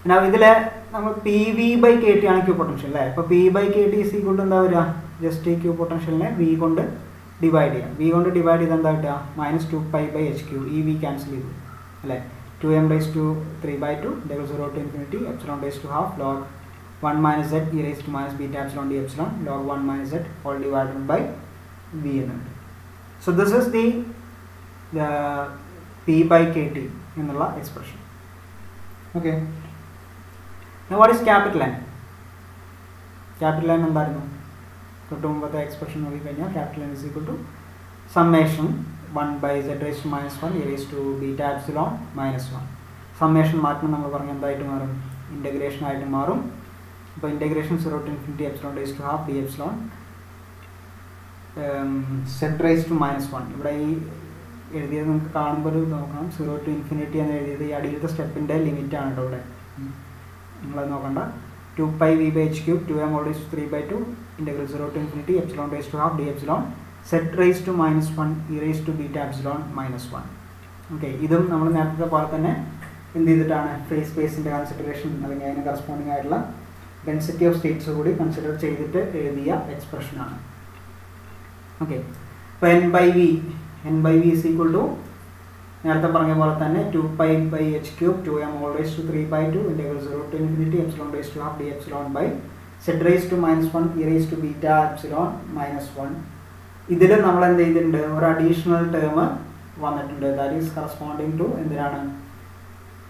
now ഇതിലെ നമ്മൾ pv/kt ആണ് Q potential അല്ലേ. അപ്പോൾ p/kt = എന്താ വരിക, ജസ്റ്റ് ഈ ക്യൂ പൊട്ടൻഷ്യലിനെ v കൊണ്ട് ഡിവൈഡ് ചെയ്യാം. v കൊണ്ട് ഡിവൈഡ് ചെയ്ത് എന്താ കിട്ടുക, -2π/h³, ഈ v ക്യാൻസൽ ചെയ്തു അല്ലേ. 2m⁻³ 0 to ∞ epsilon⁻½ log 1 - z e⁻ β epsilon d epsilon log 1 - z all divided by v എന്നുണ്ട്. So this is the p/kt എന്നുള്ള expression. Okay, now what is capital N? Capital N എന്തായിരുന്നു, തൊട്ട് മുമ്പത്തെ expression നോക്കിക്കഴിഞ്ഞാൽ capital N = summation 1/z⁻1 e⁻β epsilon -1. Summation മാറ്റുമ്പോൾ നമ്മൾ പറഞ്ഞ എന്തായിട്ട് മാറും, ഇൻ്റഗ്രേഷൻ ആയിട്ട് മാറും. അപ്പോൾ integration 0 to ∞ epsilon⁻² d epsilon z⁻1. ഇവിടെ ഈ എഴുതിയത് നിങ്ങൾക്ക് കാണുമ്പോൾ നോക്കണം, 0 to ∞ എന്ന് എഴുതിയത് ഈ അടിയിലത്തെ സ്റ്റെപ്പിൻ്റെ ലിമിറ്റാണ് കേട്ടോ ഇവിടെ. നിങ്ങളത് നോക്കണ്ട. 2πv/h³ 2m all raised to 3/2 integral 0 to ∞ epsilon⁻² d epsilon z⁻1 e⁻β epsilon -1. Okay, ഇതും നമ്മൾ നേരത്തെ പോലെ തന്നെ എന്ത് ചെയ്തിട്ടാണ്, ഫ്രീ സ്പേസിൻ്റെ കൺസിഡറേഷൻ അല്ലെങ്കിൽ അതിന് കറസ്പോണ്ടിങ് ആയിട്ടുള്ള ഡെൻസിറ്റി ഓഫ് സ്റ്റേറ്റ്സ് കൂടി കൺസിഡർ ചെയ്തിട്ട് എഴുതിയ എക്സ്പ്രഷനാണ്. ഓക്കെ, അപ്പോൾ n/v = നേരത്തെ പറഞ്ഞ പോലെ തന്നെ 2π/h³ 2m all raised to 3/2 integral 0 to ∞ epsilon⁻² d epsilon z raised to -1 e raised to beta epsilon -1. ഇതിൽ നമ്മൾ എന്ത് ചെയ്തിട്ടുണ്ട്, ഒരു അഡീഷണൽ ടേം വന്നിട്ടുണ്ട്. ദാറ്റ് ഈസ് കറസ്പോണ്ടിങ് ടു എന്തിനാണ്,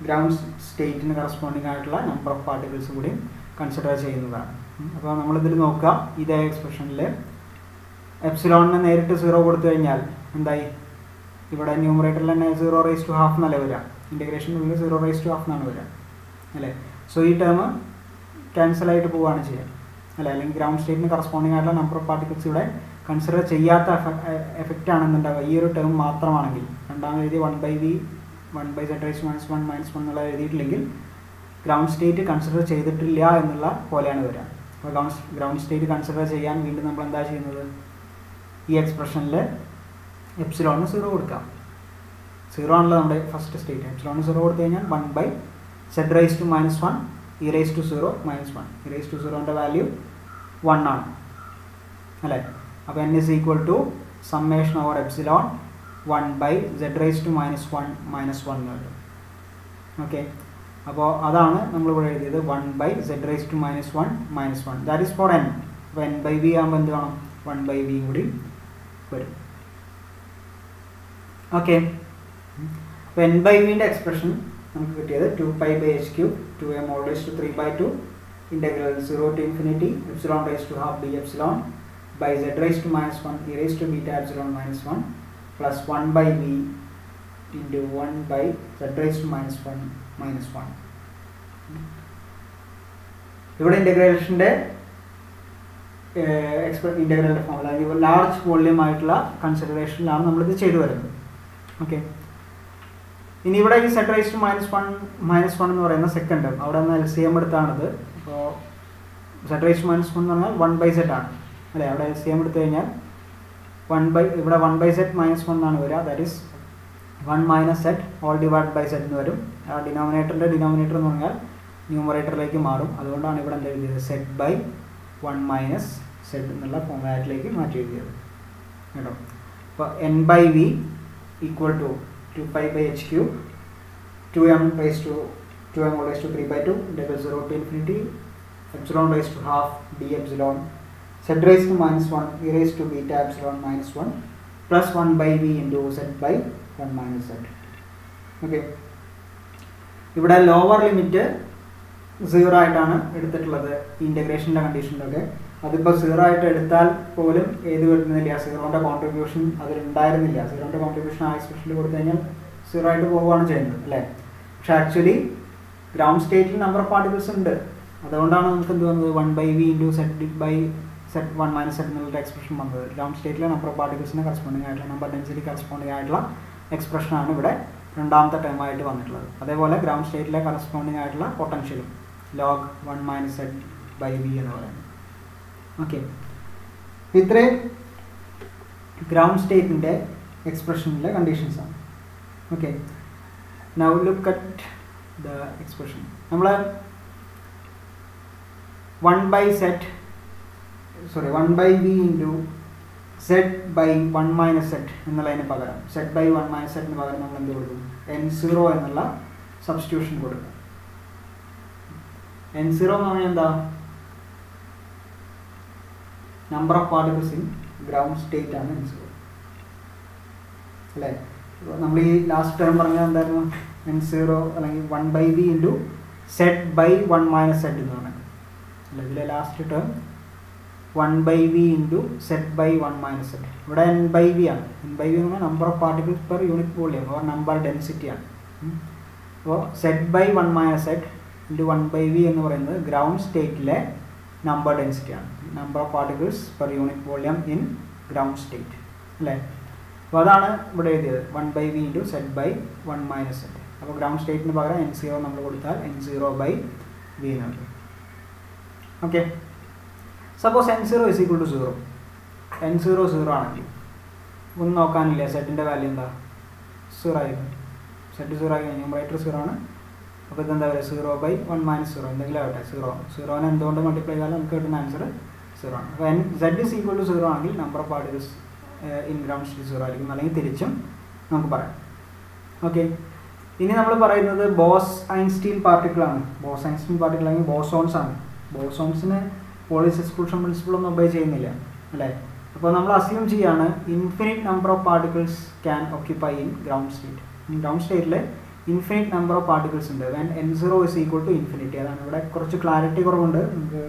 ഗ്രൗണ്ട് സ്റ്റേറ്റിന് കറസ്പോണ്ടിങ് ആയിട്ടുള്ള നമ്പർ ഓഫ് പാർട്ടിക്കിൾസ് കൂടി കൺസിഡർ ചെയ്യുന്നതാണ്. അപ്പോൾ നമ്മളിതിൽ നോക്കുക, ഇതേ എക്സ്പ്രഷനിൽ എപ്സിലോണിന് നേരിട്ട് 0 കൊടുത്തു കഴിഞ്ഞാൽ എന്തായി, ഇവിടെ ന്യൂമറേറ്ററിൽ തന്നെ 0 raised to half എന്നല്ലേ വരിക, ഇൻ്റഗ്രേഷനുള്ളിൽ 0 raised to half എന്നാണ് വരിക അല്ലേ. സോ ഈ ടേം ക്യാൻസൽ ആയിട്ട് പോവുകയാണ് ചെയ്യുക അല്ലേ. അല്ലെങ്കിൽ ഗ്രൗണ്ട് സ്റ്റേറ്റിന് കറസ്പോണ്ടിങ് ആയിട്ടുള്ള നമ്പർ ഓഫ് പാർട്ടിക്കിൾസ് ഇവിടെ കൺസിഡർ ചെയ്യാത്ത എഫക്റ്റ് ആണെന്നുണ്ടാവുക ഈ ഒരു ടേം മാത്രമാണെങ്കിൽ. രണ്ടാമത് എഴുതി 1/v 1/z raised to -1 -1 എന്നുള്ള എഴുതിയിട്ടില്ലെങ്കിൽ ഗ്രൗണ്ട് സ്റ്റേറ്റ് കൺസിഡർ ചെയ്തിട്ടില്ല എന്നുള്ള പോലെയാണ് വരിക. അപ്പോൾ ഗ്രൗണ്ട് സ്റ്റേറ്റ് കൺസിഡർ ചെയ്യാൻ വീണ്ടും നമ്മൾ എന്താ ചെയ്യുന്നത്, ഈ എക്സ്പ്രഷനിൽ എപ്സിലോണിന് 0 കൊടുക്കാം. 0 ആണല്ലോ നമ്മുടെ ഫസ്റ്റ് സ്റ്റേറ്റ്. എപ്സിലോണിന് 0 കൊടുത്തു കഴിഞ്ഞാൽ 1/z raised to -1 e raised to 0 -1. e raised to 0ൻ്റെ value 1 ആണ് അല്ലേ. അപ്പോൾ n is equal to summation over epsilon 1/z raised to -1 -1 എന്ന് കിട്ടും. ഓക്കെ, അപ്പോൾ അതാണ് നമ്മളിവിടെ എഴുതിയത് 1/z raised to -1 -1. That is for n. അപ്പോൾ n/v ആകുമ്പോൾ എന്ത് വേണം, 1/v കൂടി വരും. ഓക്കെ, അപ്പോൾ n/vൻ്റെ എക്സ്പ്രഷൻ നമുക്ക് കിട്ടിയത് 2π/h³ 2m all raised to 3/2 integral 0 to infinity epsilon raised to half d epsilon by z raised to -1 e raised to beta epsilon -1 plus 1/v into 1/z raised to -1 -1. ഇവിടെ ഇൻ്റഗ്രേഷൻ്റെ ഇൻ്റഗ്രലിൻ്റെ form, അതായത് large volume ആയിട്ടുള്ള കൺസിഡറേഷനിലാണ് നമ്മളിത് ചെയ്തു വരുന്നത്. Okay, ഇനി ഇവിടെ ഈ z raised to -1 എന്ന് പറയുന്ന സെക്കൻഡ് ടേം അവിടെ നിന്ന് LCM എടുത്താണത്. അപ്പോൾ z raised to -1 എന്ന് പറഞ്ഞാൽ 1/z ആണ് അല്ലേ. അവിടെ LCM എടുത്തു കഴിഞ്ഞാൽ ഇവിടെ 1/z -1 എന്നാണ് വരിക. That is 1 - z all divide by z എന്ന് വരും. ആ ഡിനോമിനേറ്ററിൻ്റെ ഡിനോമിനേറ്റർ എന്ന് പറഞ്ഞാൽ ന്യൂമറേറ്ററിലേക്ക് മാറും. അതുകൊണ്ടാണ് ഇവിടെ എന്താ എഴുതിയത്, z/1 - z എന്നുള്ള ഫോമാറ്റിലേക്ക് മാറ്റി എഴുതിയത് കേട്ടോ. അപ്പോൾ n/v equal to 2π/h³ 2m raised to 2m all raised to 3/2 integral 0 to infinity epsilon raised to half d epsilon z raised to -1 e raised to beta epsilon -1 plus 1/v into z/1 - z. Okay, ഇവിടെ lower limit 0 ആയിട്ടാണ് എടുത്തിട്ടുള്ളത് ഇൻ്റഗ്രേഷൻ്റെ കണ്ടീഷനിലൊക്കെ. അതിപ്പോൾ 0 ആയിട്ട് എടുത്താൽ പോലും ഏത് വരുന്നില്ല, 0ൻ്റെ contribution അതിലുണ്ടായിരുന്നില്ല. 0ൻ്റെ contribution ആ എക്സ്പ്രഷനിൽ കൊടുത്തു കഴിഞ്ഞാൽ 0 ആയിട്ട് പോവുകയാണ് ചെയ്യുന്നത് അല്ലേ. പക്ഷെ ആക്ച്വലി ഗ്രൗണ്ട് സ്റ്റേറ്റിൽ നമ്പർ ഓഫ് പാർട്ടിക്കിൾസ് ഉണ്ട്. അതുകൊണ്ടാണ് നമുക്ക് എന്ത് വന്നത്, 1/v into z/1 - z എന്നുള്ള എക്സ്പ്രഷൻ വന്നത്. ഗ്രൗണ്ട് സ്റ്റേറ്റിലെ നമ്പർ ഓഫ് പാർട്ടിക്കിൾസിന് കറസ്പോണ്ടിങ് ആയിട്ടുള്ള നമ്പർ ഡെൻസിറ്റി കറസ്പോണ്ടിങ് ആയിട്ടുള്ള എക്സ്പ്രഷനാണ് ഇവിടെ രണ്ടാമത്തെ ടേമായിട്ട് വന്നിട്ടുള്ളത്. അതേപോലെ ഗ്രൗണ്ട് സ്റ്റേറ്റിലെ കറസ്പോണ്ടിങ് ആയിട്ടുള്ള പൊട്ടൻഷ്യലും log 1 - z/v എന്ന് പറയുന്നത്. ഓക്കെ, ഇത്രയും ഗ്രൗണ്ട് സ്റ്റേറ്റിൻ്റെ എക്സ്പ്രഷനിലെ കണ്ടീഷൻസാണ്. Okay, now look at the expression. നമ്മൾ 1/v into z/1 - z എന്നുള്ളതിന് പകരം z/1 - z എന്ന് പകരം നമ്മൾ എന്ത് കൊടുക്കും, n0 എന്നുള്ള സബ്സ്റ്റിറ്റ്യൂഷൻ കൊടുക്കും. n0 എന്ന് പറഞ്ഞാൽ എന്താ, number of particles in ground state ആണ് n0 അല്ലേ. നമ്മൾ ഈ ലാസ്റ്റ് ടേം പറഞ്ഞാൽ എന്തായിരുന്നു, n0 അല്ലെങ്കിൽ 1/v into z/1 - z എന്ന് പറഞ്ഞത് അല്ല. ഇതിലെ last term 1/v into z/1 - z. ഇവിടെ n/v ആണ്. n/v എന്ന് പറഞ്ഞാൽ number of particles per unit volume or number density ആണ്. അപ്പോൾ z/1 - z into 1/v എന്ന് പറയുന്നത് ഗ്രൗണ്ട് സ്റ്റേറ്റിലെ നമ്പർ ഡെൻസിറ്റി ആണ്, number of particles per unit volume in ground state അല്ലേ. അപ്പോൾ അതാണ് ഇവിടെ എഴുതിയത് 1/v into z/1 - z. അപ്പോൾ ഗ്രൗണ്ട് സ്റ്റേറ്റിന് പകരം n0 നമ്മൾ കൊടുത്താൽ n0/v എന്ന് പറയും. Okay, suppose n0 is equal to 0. n0 0 ആണെങ്കിൽ ഒന്നും നോക്കാനില്ല, സെറ്റിൻ്റെ വാല്യൂ എന്താ, 0 ആയിരിക്കും. സെറ്റ് 0 ആയി കഴിഞ്ഞാൽ ന്യൂമറേറ്റർ 0 ആണ്. അപ്പോൾ ഇതെന്താ പറയുക, 0/1 - 0 എന്തെങ്കിലും ആവട്ടെ. 0നെ എന്തുകൊണ്ട് മൾട്ടിപ്ലൈ ചെയ്താലും നമുക്ക് കിട്ടുന്ന ആൻസർ 0 ആണ്. അപ്പോൾ z is equal to 0 ആണെങ്കിൽ number of particles in ground state 0 ആയിരിക്കും, അല്ലെങ്കിൽ തിരിച്ചും നമുക്ക് പറയാം. ഓക്കെ, ഇനി നമ്മൾ പറയുന്നത് ബോസ് ഐൻസ്റ്റീൻ പാർട്ടിക്കിളാണ്. ബോസ് ഐൻസ്റ്റീൻ പാർട്ടിക്കിൾ അല്ലെങ്കിൽ ബോസോൺസ് ആണ്. ബോസോൺസിന് പോളിസ് എക്സ്ക്ലൂഷൻ പ്രിൻസിപ്പിൾ ഒന്നും ഒബേ ചെയ്യുന്നില്ല അല്ലേ. അപ്പോൾ നമ്മൾ അസ്യൂം ചെയ്യാണ് infinite number of particles can occupy in ground state. Ground സ്റ്റേറ്റിൽ ഇൻഫിനിറ്റ് നമ്പർ ഓഫ് പാർട്ടിക്കിൾസ് ഉണ്ട് when n0 is equal to infinity. അതാണ് ഇവിടെ കുറച്ച് ക്ലാരിറ്റി കുറവുണ്ട്, നമുക്ക്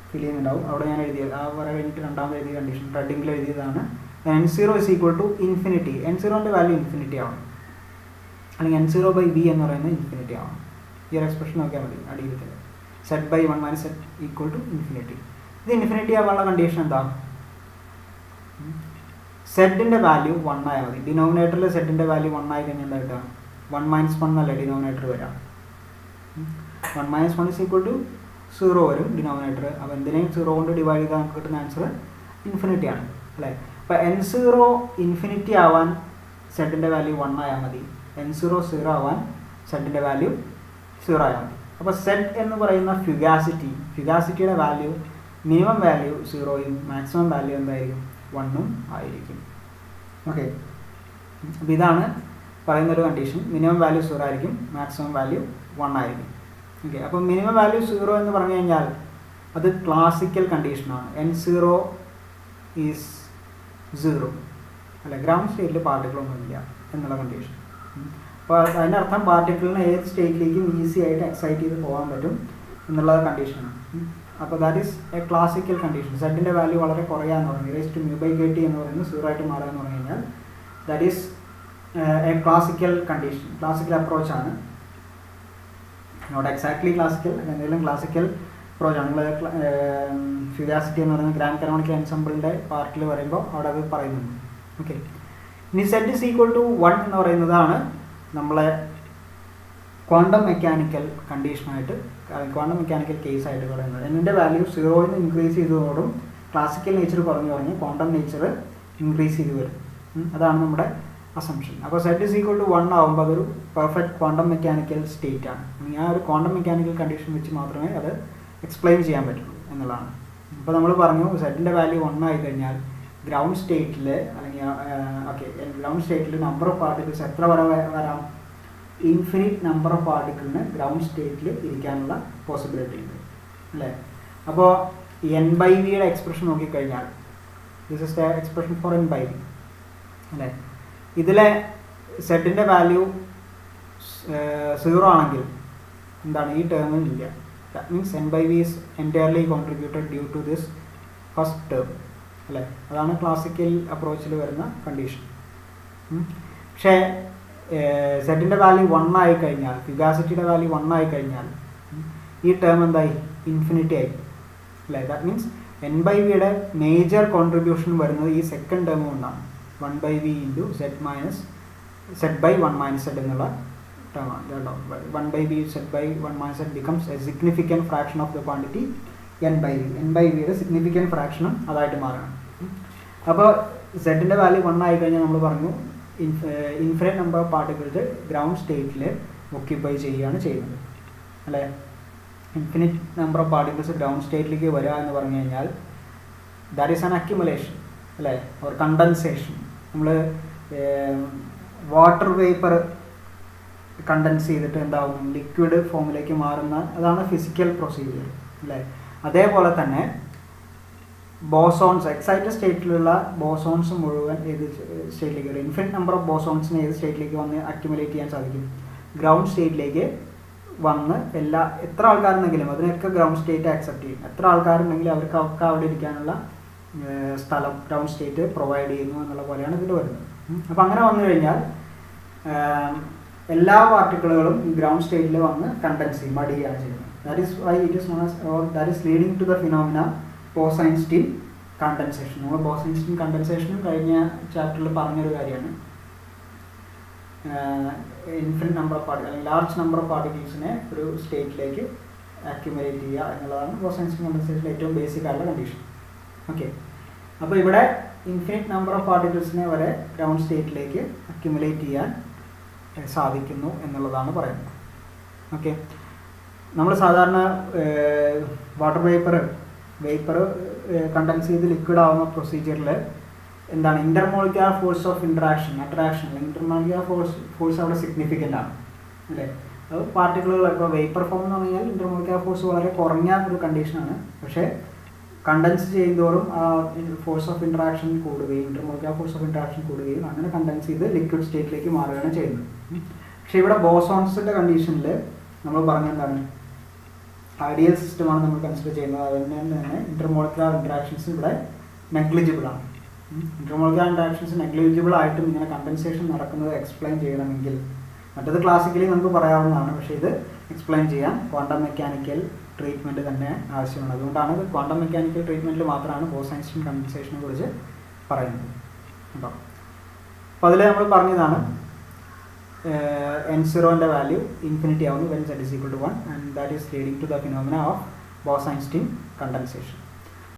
ഫീൽ ചെയ്യുന്നുണ്ടാവും. അവിടെ ഞാൻ എഴുതിയത് ആ വരെ കഴിഞ്ഞിട്ട് രണ്ടാമത് എഴുതിയ കണ്ടീഷൻ റെഡിങ്ങിൽ എഴുതിയതാണ്. n0 is equal to infinity, n0ൻ്റെ വാല്യൂ ഇൻഫിനിറ്റി ആവണം, അല്ലെങ്കിൽ n0/v എന്ന് പറയുന്നത് ഇൻഫിനിറ്റി ആവണം. ഈ ഒരു എക്സ്പ്രഷൻ നോക്കിയാൽ മതി അടിയിലത്തിൽ z/1 - z = ഇൻഫിനിറ്റി. ഇത് ഇൻഫിനിറ്റി ആവാനുള്ള കണ്ടീഷൻ എന്താ? സെഡിൻ്റെ വാല്യൂ 1 ആയാൽ മതി. ഡിനോമിനേറ്ററിൽ സെഡിൻ്റെ വാല്യൂ 1 ആയി കഴിഞ്ഞാൽ എന്താ കിട്ടുക? 1 - 1 അല്ലേ ഡിനോമിനേറ്റർ വരാം. 1 - 1 = 0 വരും ഡിനോമിനേറ്റർ. അപ്പോൾ എന്തിനേയും 0 കൊണ്ട് ഡിവൈഡ് ചെയ്താൽ നമുക്ക് കിട്ടുന്ന ആൻസർ ഇൻഫിനിറ്റി ആണ് അല്ലേ. അപ്പോൾ n0 ഇൻഫിനിറ്റി ആവാൻ സെഡിൻ്റെ വാല്യൂ 1 ആയാൽ മതി, n0 0 ആവാൻ സെഡിൻ്റെ വാല്യൂ 0 ആയാൽ മതി. അപ്പോൾ സെഡ് എന്ന് പറയുന്ന ഫ്യുഗാസിറ്റിയുടെ വാല്യൂ മിനിമം വാല്യൂ 0ഉം മാക്സിമം വാല്യൂ എന്തായിരിക്കും? 1ഉം ആയിരിക്കും. ഓക്കെ, അപ്പോൾ ഇതാണ് പറയുന്നൊരു കണ്ടീഷൻ. മിനിമം വാല്യൂ 0 ആയിരിക്കും, മാക്സിമം വാല്യൂ 1 ആയിരിക്കും. ഓക്കെ, അപ്പോൾ മിനിമം വാല്യൂ 0 എന്ന് പറഞ്ഞു കഴിഞ്ഞാൽ അത് ക്ലാസിക്കൽ കണ്ടീഷനാണ്. n0 ഈസ് 0 അല്ല, ഗ്രൗണ്ട് സ്റ്റേറ്റിൽ പാർട്ടിക്കിളൊന്നുമില്ല എന്നുള്ള കണ്ടീഷൻ. അപ്പോൾ അതിനർത്ഥം പാർട്ടിക്കിളിന് ഏത് സ്റ്റേറ്റിലേക്കും ഈസി ആയിട്ട് എക്സൈറ്റ് ചെയ്ത് പോകാൻ പറ്റും എന്നുള്ള കണ്ടീഷനാണ്. അപ്പോൾ that is a classical condition. സെഡിൻ്റെ വാല്യൂ വളരെ കുറയാൻ തുടങ്ങി, μ/kT എന്ന് പറയുന്നത് 0 ആയിട്ട് മാറാൻ തുടങ്ങി കഴിഞ്ഞാൽ that is a classical condition, classical അപ്രോച്ചാണ്. നോട്ട് എക്സാക്ട്ലി ക്ലാസിക്കൽ, എന്തെങ്കിലും ക്ലാസിക്കൽ അപ്രോച്ചാണ്. നമ്മൾ ഫ്യുഗാസിറ്റി എന്ന് പറയുന്ന ഗ്രാൻഡ് കാനോണിക്കൽ എൻസംബിളിൻ്റെ പാർട്ടിൽ പറയുമ്പോൾ അവിടെ അത് പറയുന്നുണ്ട്. ഓക്കെ, ഇനി z = 1 എന്ന് പറയുന്നതാണ് നമ്മളെ ക്വാണ്ടം മെക്കാനിക്കൽ കണ്ടീഷനായിട്ട്, ക്വാണ്ടം മെക്കാനിക്കൽ കേസായിട്ട് പറയുന്നത്. എന്നിൻ്റെ വാല്യൂ 0ൽ നിന്ന് ഇൻക്രീസ് ചെയ്തതോടും ക്ലാസിക്കൽ നേച്ചർ കുറഞ്ഞു പറഞ്ഞ് ക്വാണ്ടം നേച്ചർ ഇൻക്രീസ് ചെയ്ത് വരും. അതാണ് നമ്മുടെ അസംഷൻ. അപ്പോൾ z = 1 ആകുമ്പോൾ അതൊരു പെർഫെക്റ്റ് ക്വാണ്ടം മെക്കാനിക്കൽ സ്റ്റേറ്റ് ആണ്. ആ ഒരു ക്വാണ്ടം മെക്കാനിക്കൽ കണ്ടീഷൻ വെച്ച് മാത്രമേ അത് എക്സ്പ്ലെയിൻ ചെയ്യാൻ പറ്റുള്ളൂ എന്നുള്ളതാണ്. അപ്പോൾ നമ്മൾ പറഞ്ഞു സെഡിൻ്റെ വാല്യൂ 1 ആയി കഴിഞ്ഞാൽ ഗ്രൗണ്ട് സ്റ്റേറ്റിൽ അല്ലെങ്കിൽ ഗ്രൗണ്ട് സ്റ്റേറ്റിൽ നമ്പർ ഓഫ് പാർട്ടിക്കിൾസ് എത്ര വരാം? ഇൻഫിനിറ്റ് നമ്പർ ഓഫ് പാർട്ടിക്കിളിന് ഗ്രൗണ്ട് സ്റ്റേറ്റിൽ ഇരിക്കാനുള്ള പോസിബിലിറ്റി ഉണ്ട് അല്ലേ. അപ്പോൾ n/v എക്സ്പ്രഷൻ നോക്കിക്കഴിഞ്ഞാൽ this is the expression for n/v അല്ലേ. ഇതിലെ സെഡിൻ്റെ വാല്യൂ 0 ആണെങ്കിൽ എന്താണ്? ഈ ടേമിൽ ഇല്ല. That means n/v is entirely contributed due to this first term അല്ലേ. അതാണ് ക്ലാസിക്കൽ അപ്രോച്ചിൽ വരുന്ന കണ്ടീഷൻ. പക്ഷേ സെഡിൻ്റെ വാല്യൂ 1 ആയി കഴിഞ്ഞാൽ, ഫ്യുഗാസിറ്റിയുടെ വാല്യൂ 1 ആയി കഴിഞ്ഞാൽ ഈ ടേം എന്തായി? ഇൻഫിനിറ്റി ആയി അല്ലേ. That means n/v major contribution വരുന്നത് ഈ സെക്കൻഡ് ടേം കൊണ്ടാണ്. 1/v × z/1 - z എന്നുള്ള ടേമാണ് കേട്ടോ. 1/v z/1 - z becomes a significant fraction of the quantity n/v. n/v significant ഫ്രാക്ഷനും അതായിട്ട് മാറണം. അപ്പോൾ സെഡിൻ്റെ വാല്യൂ 1 ആയി കഴിഞ്ഞാൽ നമ്മൾ പറഞ്ഞു infinite number of particles ground സ്റ്റേറ്റിൽ ഒക്യുപ്പൈ ചെയ്യുകയാണ് ചെയ്യുന്നത് അല്ലേ. Infinite number of particles ground സ്റ്റേറ്റിലേക്ക് വരിക എന്ന് പറഞ്ഞു കഴിഞ്ഞാൽ ദാറ്റ് ഈസ് ആൻ അക്യുമുലേഷൻ അല്ലേ, ഓർ കണ്ടൻസേഷൻ. നമ്മൾ വാട്ടർ വേപ്പർ കണ്ടൻസ് ചെയ്തിട്ട് എന്താവും? ലിക്വിഡ് ഫോമിലേക്ക് മാറുന്ന, അതാണ് ഫിസിക്കൽ പ്രൊസീജിയർ അല്ലേ. അതേപോലെ തന്നെ ബോസോൺസ്, എക്സൈറ്റഡ് സ്റ്റേറ്റിലുള്ള ബോസോൺസ് മുഴുവൻ ഏത് സ്റ്റേറ്റിലേക്ക് വരും? ഇൻഫിനിറ്റ് നമ്പർ ഓഫ് ബോസോൺസിന് ഏത് സ്റ്റേറ്റിലേക്ക് വന്ന് അക്യുമുലേറ്റ് ചെയ്യാൻ സാധിക്കും? ഗ്രൗണ്ട് സ്റ്റേറ്റിലേക്ക് വന്ന് എത്ര ആൾക്കാരുണ്ടെങ്കിലും അതിനൊക്കെ ഗ്രൗണ്ട് സ്റ്റേറ്റ് ആക്സെപ്റ്റ് ചെയ്യും. എത്ര ആൾക്കാരുണ്ടെങ്കിലും അവർക്കൊക്കെ അവിടെ ഇരിക്കാനുള്ള സ്ഥലം ഗ്രൗണ്ട് സ്റ്റേറ്റ് പ്രൊവൈഡ് ചെയ്യുന്നു എന്നുള്ള പോലെയാണ് ഇതിൽ വരുന്നത്. അപ്പോൾ അങ്ങനെ വന്നു കഴിഞ്ഞാൽ എല്ലാ പാർട്ടിക്കിളുകളും ഗ്രൗണ്ട് സ്റ്റേറ്റിൽ വന്ന് കണ്ടൻസ് ചെയ്യും, അടിയുകയാണ് ചെയ്യുന്നത്. That is why it is known as, or that is leading to the phenomena Bose Einstein condensation. നമ്മൾ ബോസൈൻസ്റ്റീൻ കണ്ടൻസേഷനും കഴിഞ്ഞ ചാപ്റ്ററിൽ പറഞ്ഞൊരു കാര്യമാണ്. Infinite number of particle, large number of പാർട്ടിക്കിൾസിനെ ഒരു സ്റ്റേറ്റിലേക്ക് അക്യുമുലേറ്റ് ചെയ്യുക എന്നുള്ളതാണ് ബോസൈൻസ്റ്റീൻ കണ്ടൻസേഷൻ്റെ ഏറ്റവും ബേസിക് ആയിട്ടുള്ള കണ്ടീഷൻ. ഓക്കെ, അപ്പോൾ ഇവിടെ ഇൻഫിനിറ്റ് നമ്പർ ഓഫ് പാർട്ടിക്കിൾസിനെ വരെ ഗ്രൗണ്ട് സ്റ്റേറ്റിലേക്ക് അക്യുമുലേറ്റ് ചെയ്യാൻ സാധിക്കുന്നു എന്നുള്ളതാണ് പറയുന്നത്. ഓക്കെ, നമ്മൾ സാധാരണ വാട്ടർ വേപ്പർ കണ്ടൻസ് ചെയ്ത് ലിക്വിഡ് ആവുന്ന പ്രൊസീജിയറിൽ എന്താണ്? Intermolecular force of interaction, attraction, അല്ലെങ്കിൽ ഇൻ്റർമോളിക്കുലർ ഫോഴ്സ് അവിടെ സിഗ്നിഫിക്കൻ്റ് ആണ് അല്ലേ. അത് പാർട്ടിക്കിളുകൾ ഇപ്പോൾ വേപ്പർ ഫോം എന്ന് പറഞ്ഞാൽ ഇൻ്റർമോളിക്കുലർ ഫോഴ്സ് വളരെ കുറഞ്ഞ ഒരു കണ്ടീഷനാണ്. പക്ഷേ കണ്ടൻസ് ചെയ്യുന്തോറും ഫോഴ്സ് ഓഫ് ഇൻട്രാക്ഷൻ കൂടുകയും ഇന്റർമോളിക്കുലർ ഫോഴ്സ് ഓഫ് ഇൻട്രാക്ഷൻ കൂടുകയും അങ്ങനെ കണ്ടൻസ് ചെയ്ത് ലിക്വിഡ് സ്റ്റേറ്റിലേക്ക് മാറുകയാണ് ചെയ്യുന്നത്. പക്ഷേ ഇവിടെ ബോസോൺസിൻ്റെ കണ്ടീഷനിൽ നമ്മൾ പറഞ്ഞെന്താണ്, ഐഡിയൽ സിസ്റ്റമാണ് നമ്മൾ കൺസിഡർ ചെയ്യുന്നത്. അതുകൊണ്ട് തന്നെ ഇന്റർമോളിക്കുലർ ഇൻട്രാക്ഷൻസ് ഇവിടെ നെഗ്ലിജിബിൾ ആണ്. ഇന്റർമോളിക്കുലർ ഇൻട്രാക്ഷൻസ് നെഗ്ലിജിബിൾ ആയിട്ടും ഇങ്ങനെ കണ്ടൻസേഷൻ നടക്കുന്നത് എക്സ്പ്ലെയിൻ ചെയ്യണമെങ്കിൽ, മറ്റത് ക്ലാസിക്കലി നമുക്ക് പറയാവുന്നതാണ്, പക്ഷേ ഇത് എക്സ്പ്ലെയിൻ ചെയ്യാൻ ക്വാണ്ടം മെക്കാനിക്കൽ ട്രീറ്റ്മെൻറ്റ് തന്നെ ആവശ്യമാണ്. അതുകൊണ്ടാണ് ക്വാണ്ടം മെക്കാനിക്കൽ ട്രീറ്റ്മെൻറ്റിൽ മാത്രമാണ് ബോസ്-ഐൻസ്റ്റീൻ കണ്ടൻസേഷനെ കുറിച്ച് പറയുന്നത് കേട്ടോ. അപ്പോൾ അതിൽ നമ്മൾ പറഞ്ഞതാണ് n0ൻ്റെ വാല്യൂ ഇൻഫിനിറ്റി ആവുന്നു when z is equal to 1 and that is leading to the phenomena of Bose-Einstein condensation.